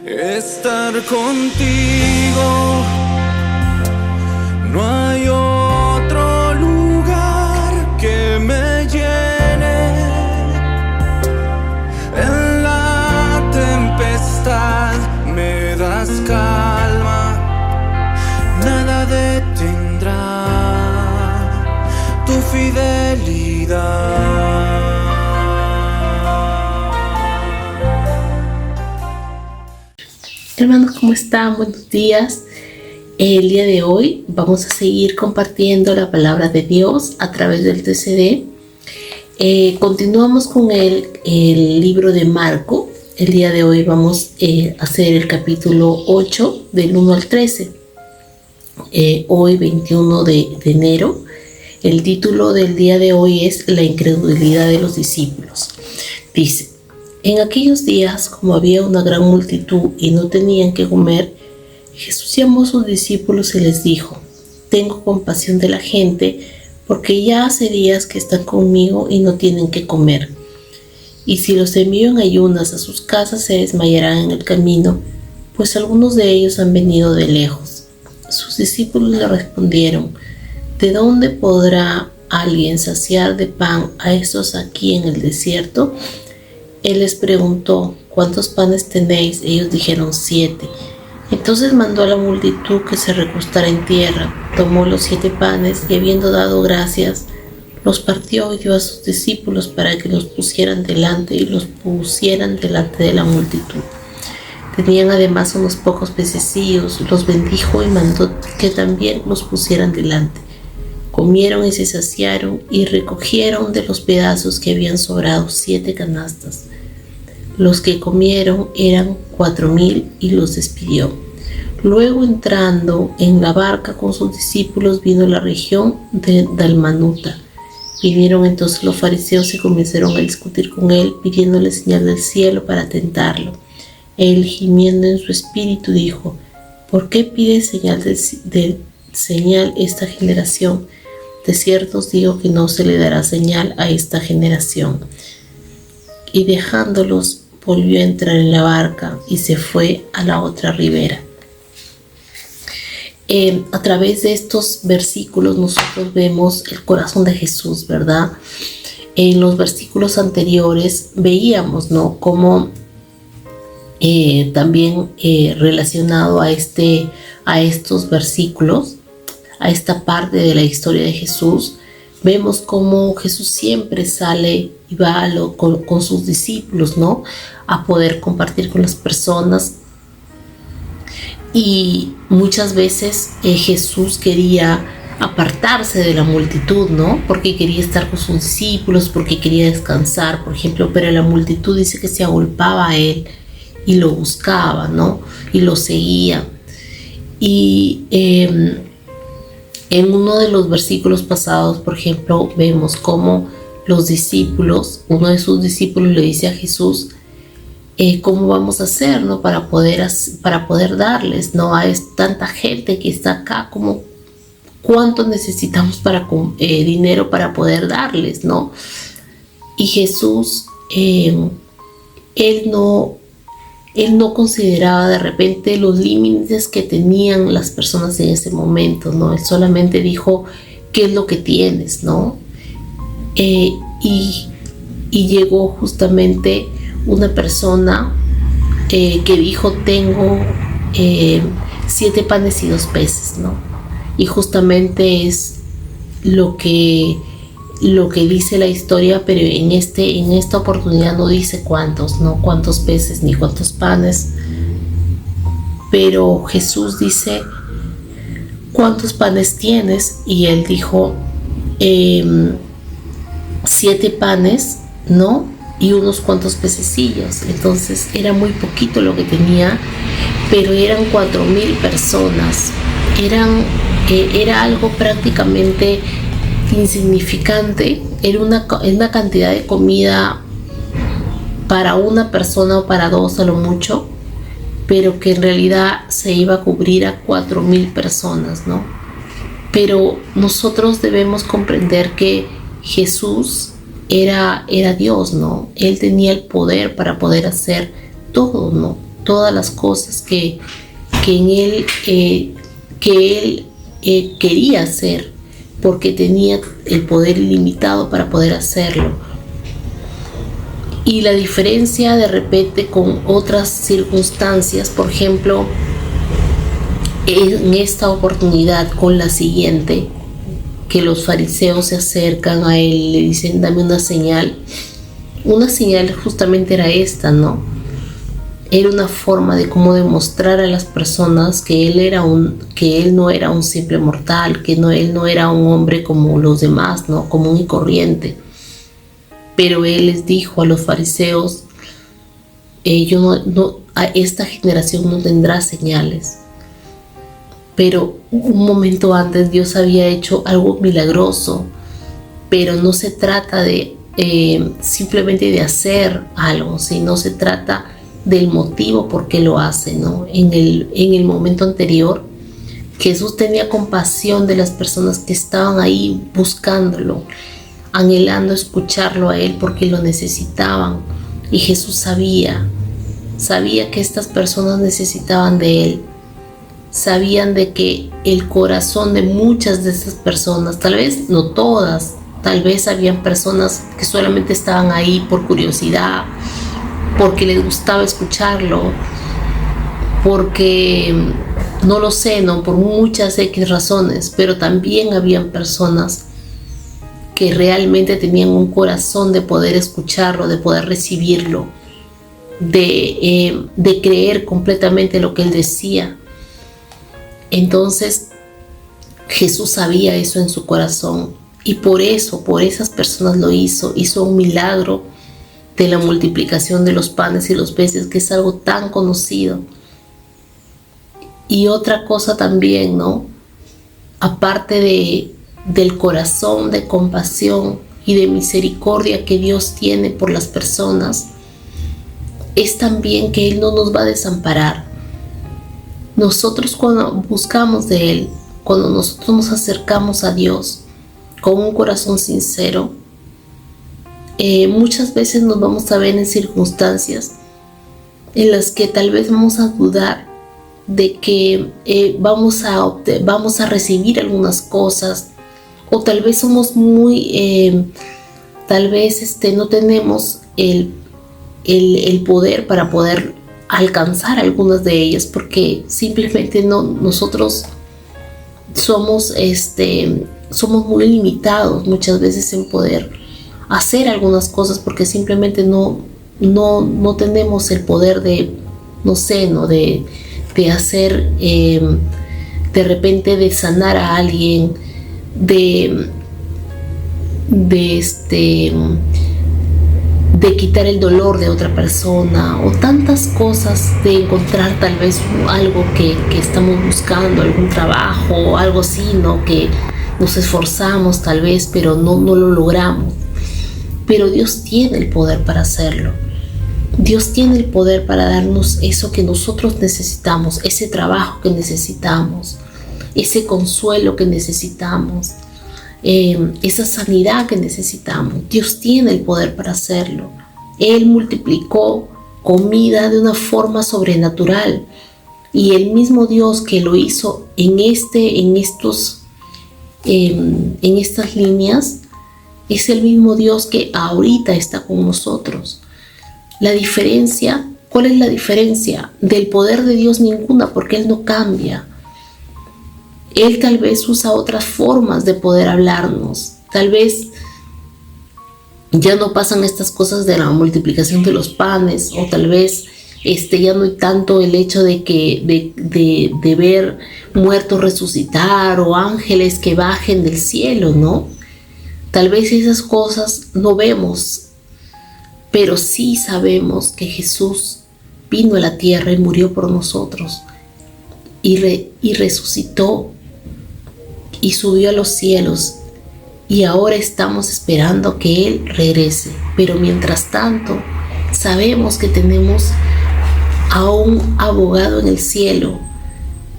estar contigo. No hay otro lugar que me llene. En la tempestad me das calma, nada detendrá tu fidelidad. Hermanos, ¿cómo están? Buenos días. El día de hoy vamos a seguir compartiendo la palabra de Dios a través del TCD. Continuamos con el libro de Marco. El día de hoy vamos a hacer el capítulo 8 del 1 al 13. Hoy 21 de enero. El título del día de hoy es La incredulidad de los discípulos. Dice: en aquellos días, como había una gran multitud y no tenían que comer, Jesús llamó a sus discípulos y les dijo: tengo compasión de la gente, porque ya hace días que están conmigo y no tienen que comer. Y si los envío en ayunas a sus casas, se desmayarán en el camino, pues algunos de ellos han venido de lejos. Sus discípulos le respondieron: ¿de dónde podrá alguien saciar de pan a estos aquí en el desierto? Él les preguntó: ¿cuántos panes tenéis? Ellos dijeron: 7. Entonces mandó a la multitud que se recostara en tierra, tomó los 7 panes y, habiendo dado gracias, los partió y dio a sus discípulos para que los pusieran delante de la multitud. Tenían además unos pocos pececillos, los bendijo y mandó que también los pusieran delante. Comieron y se saciaron y recogieron de los pedazos que habían sobrado 7 canastas. Los que comieron eran 4,000 y los despidió. Luego, entrando en la barca con sus discípulos, vino a la región de Dalmanuta. Vinieron entonces los fariseos y comenzaron a discutir con él, pidiéndole señal del cielo para tentarlo. Él, gimiendo en su espíritu, dijo: ¿por qué pide señal esta generación? De cierto os digo que no se le dará señal a esta generación. Y dejándolos, volvió a entrar en la barca y se fue a la otra ribera. A través de estos versículos nosotros vemos el corazón de Jesús, ¿verdad? En los versículos anteriores veíamos, ¿no?, cómo también relacionado a estos versículos, a esta parte de la historia de Jesús, vemos cómo Jesús siempre sale y va con sus discípulos, ¿no?, a poder compartir con las personas. Y muchas veces Jesús quería apartarse de la multitud, ¿no?, porque quería estar con sus discípulos, porque quería descansar, por ejemplo, pero la multitud dice que se agolpaba a él y lo buscaba, ¿no?, y lo seguía. Y en uno de los versículos pasados, por ejemplo, vemos cómo los discípulos, uno de sus discípulos le dice a Jesús: ¿cómo vamos a hacer, ¿no?, para poder darles, ¿no?, a tanta gente que está acá? ¿Cómo, cuánto necesitamos dinero para poder darles, ¿no? Y Jesús, él no consideraba de repente los límites que tenían las personas en ese momento, ¿no? Él solamente dijo: ¿qué es lo que tienes?, ¿no? Y llegó justamente una persona que dijo: tengo 7 panes y 2 peces, ¿no? Y justamente es lo que dice la historia, pero en esta oportunidad no dice cuántos, ¿no?, cuántos peces ni cuántos panes. Pero Jesús dice: ¿cuántos panes tienes? Y él dijo: 7 panes, ¿no?, y unos cuantos pececillos. Entonces era muy poquito lo que tenía, pero eran 4,000 personas. Era algo prácticamente insignificante. Era una cantidad de comida para una persona o para 2 a lo mucho, pero que en realidad se iba a cubrir a 4,000 personas, ¿no? Pero nosotros debemos comprender que Jesús era Dios, ¿no? Él tenía el poder para poder hacer todo, ¿no? todas las cosas que él quería hacer, porque tenía el poder ilimitado para poder hacerlo. Y la diferencia de repente con otras circunstancias, por ejemplo, en esta oportunidad con la siguiente, que los fariseos se acercan a él y le dicen: dame una señal. Una señal justamente era esta, ¿no? Era una forma de cómo demostrar a las personas que él no era un simple mortal, que él no era un hombre como los demás, ¿no? Común y corriente. Pero él les dijo a los fariseos: a esta generación no tendrá señales. Pero un momento antes Dios había hecho algo milagroso, pero no se trata de simplemente de hacer algo, sino se trata del motivo por qué lo hace, ¿no? En el momento anterior, Jesús tenía compasión de las personas que estaban ahí buscándolo, anhelando escucharlo a él porque lo necesitaban. Y Jesús sabía que estas personas necesitaban de él. Sabían de que el corazón de muchas de esas personas, tal vez no todas, tal vez habían personas que solamente estaban ahí por curiosidad, porque les gustaba escucharlo, porque no lo sé, ¿no? Por muchas X razones, pero también habían personas que realmente tenían un corazón de poder escucharlo, de poder recibirlo, de creer completamente lo que él decía. Entonces Jesús sabía eso en su corazón, y por esas personas hizo un milagro de la multiplicación de los panes y los peces, que es algo tan conocido. Y otra cosa también, ¿no? Aparte del corazón de compasión y de misericordia que Dios tiene por las personas, es también que Él no nos va a desamparar. Nosotros, cuando buscamos de Él, cuando nosotros nos acercamos a Dios con un corazón sincero, muchas veces nos vamos a ver en circunstancias en las que tal vez vamos a dudar de que vamos a recibir algunas cosas, o tal vez somos tal vez no tenemos el poder para poder alcanzar algunas de ellas, porque simplemente nosotros somos muy limitados muchas veces en poder hacer algunas cosas, porque simplemente no tenemos el poder de, no sé, ¿no? de hacer, de repente, de sanar a alguien, de quitar el dolor de otra persona, o tantas cosas, de encontrar tal vez algo que estamos buscando, algún trabajo o algo así, ¿no? Que nos esforzamos tal vez, pero no lo logramos. Pero Dios tiene el poder para hacerlo. Dios tiene el poder para darnos eso que nosotros necesitamos, ese trabajo que necesitamos, ese consuelo que necesitamos, esa sanidad que necesitamos. Dios tiene el poder para hacerlo. Él multiplicó comida de una forma sobrenatural, y el mismo Dios que lo hizo en estas líneas es el mismo Dios que ahorita está con nosotros. La diferencia, ¿cuál es la diferencia? Del poder de Dios ninguna, porque Él no cambia. Él tal vez usa otras formas de poder hablarnos. Tal vez ya no pasan estas cosas de la multiplicación de los panes, o tal vez ya no hay tanto el hecho de ver muertos resucitar, o ángeles que bajen del cielo, ¿no? Tal vez esas cosas no vemos, pero sí sabemos que Jesús vino a la tierra y murió por nosotros, y resucitó y subió a los cielos, y ahora estamos esperando que Él regrese. Pero mientras tanto, sabemos que tenemos a un abogado en el cielo.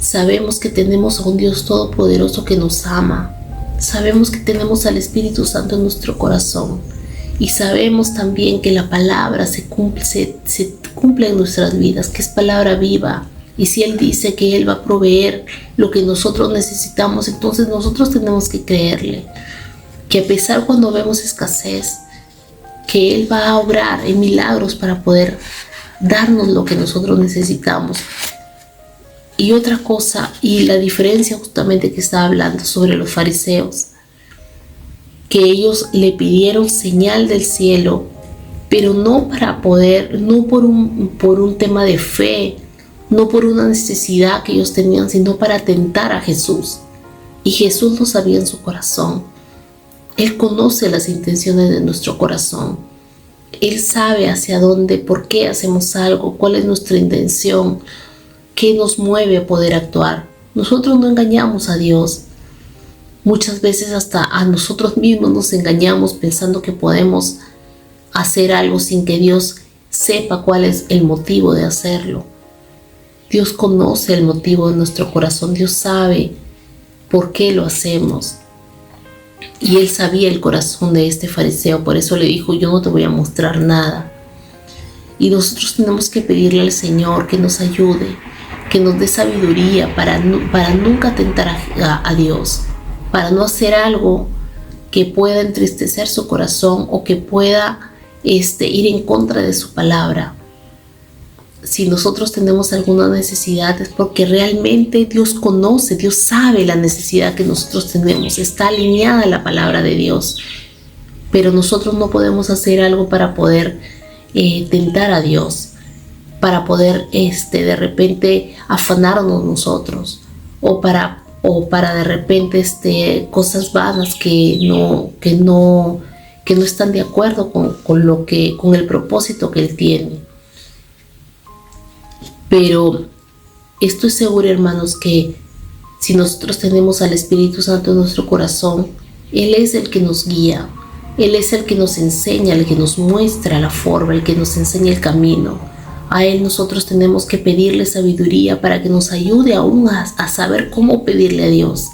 Sabemos que tenemos a un Dios todopoderoso que nos ama. Sabemos que tenemos al Espíritu Santo en nuestro corazón, Y sabemos también que la palabra se cumple en nuestras vidas, que es palabra viva. Y si Él dice que Él va a proveer lo que nosotros necesitamos, entonces nosotros tenemos que creerle. Que a pesar cuando vemos escasez, que Él va a obrar en milagros para poder darnos lo que nosotros necesitamos. Y otra cosa, y la diferencia justamente que estaba hablando sobre los fariseos, que ellos le pidieron señal del cielo, pero no para poder, no por un tema de fe, no por una necesidad que ellos tenían, sino para tentar a Jesús. Y Jesús lo sabía en su corazón. Él conoce las intenciones de nuestro corazón. Él sabe hacia dónde, por qué hacemos algo, cuál es nuestra intención, qué nos mueve a poder actuar. Nosotros no engañamos a Dios. Muchas veces hasta a nosotros mismos nos engañamos pensando que podemos hacer algo sin que Dios sepa cuál es el motivo de hacerlo. Dios conoce el motivo de nuestro corazón. Dios sabe por qué lo hacemos. Y Él sabía el corazón de este fariseo. Por eso le dijo: yo no te voy a mostrar nada. Y nosotros tenemos que pedirle al Señor que nos ayude, que nos dé sabiduría para nunca tentar a Dios, para no hacer algo que pueda entristecer su corazón o que pueda ir en contra de su palabra. Si nosotros tenemos alguna necesidad es porque realmente Dios conoce, Dios sabe la necesidad que nosotros tenemos, está alineada la palabra de Dios, pero nosotros no podemos hacer algo para poder tentar a Dios, para poder de repente afanarnos nosotros o para de repente cosas vanas que no están de acuerdo con el propósito que Él tiene. Pero estoy segura, hermanos, que si nosotros tenemos al Espíritu Santo en nuestro corazón, Él es el que nos guía, Él es el que nos enseña, el que nos muestra la forma, el que nos enseña el camino. A Él nosotros tenemos que pedirle sabiduría para que nos ayude aún a saber cómo pedirle a Dios.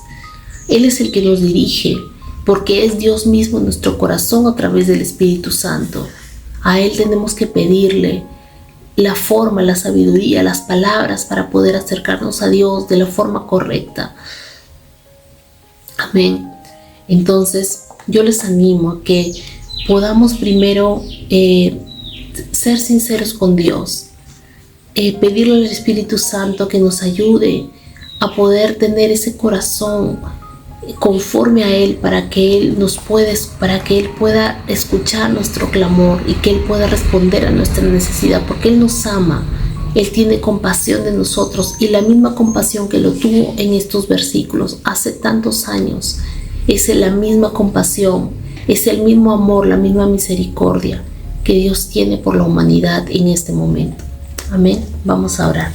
Él es el que nos dirige, porque es Dios mismo en nuestro corazón a través del Espíritu Santo. A Él tenemos que pedirle la forma, la sabiduría, las palabras para poder acercarnos a Dios de la forma correcta. Amén. Entonces, yo les animo a que podamos primero ser sinceros con Dios, pedirle al Espíritu Santo que nos ayude a poder tener ese corazón conforme a Él, para que Él pueda escuchar nuestro clamor y que Él pueda responder a nuestra necesidad, porque Él nos ama, Él tiene compasión de nosotros, y la misma compasión que lo tuvo en estos versículos hace tantos años, es la misma compasión, es el mismo amor, la misma misericordia que Dios tiene por la humanidad en este momento. Amén. Vamos a orar.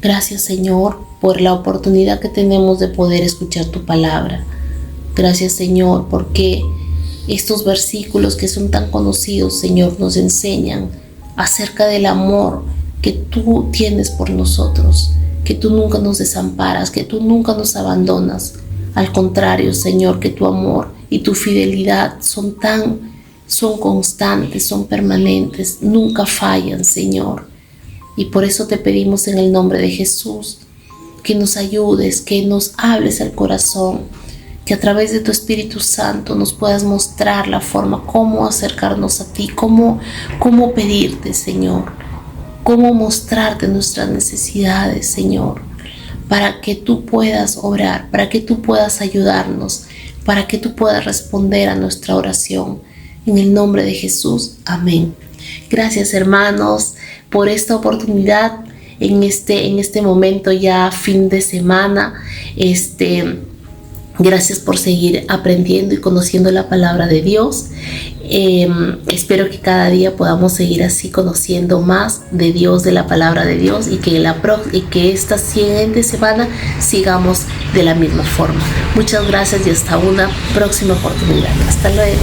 Gracias, Señor, por la oportunidad que tenemos de poder escuchar tu palabra. Gracias, Señor, porque estos versículos que son tan conocidos, Señor, nos enseñan acerca del amor que tú tienes por nosotros, que tú nunca nos desamparas, que tú nunca nos abandonas. Al contrario, Señor, que tu amor y tu fidelidad son constantes, son permanentes, nunca fallan, Señor. Y por eso te pedimos en el nombre de Jesús que nos ayudes, que nos hables al corazón, que a través de tu Espíritu Santo nos puedas mostrar la forma, cómo acercarnos a ti, cómo pedirte, Señor, cómo mostrarte nuestras necesidades, Señor, para que tú puedas obrar, para que tú puedas ayudarnos, para que tú puedas responder a nuestra oración. En el nombre de Jesús, amén. Gracias, hermanos, por esta oportunidad en este momento ya fin de semana. Gracias por seguir aprendiendo y conociendo la palabra de Dios. Espero que cada día podamos seguir así conociendo más de Dios, de la palabra de Dios, y que esta siguiente semana sigamos de la misma forma. Muchas gracias y hasta una próxima oportunidad. Hasta luego.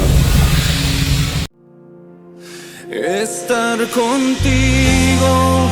Estar contigo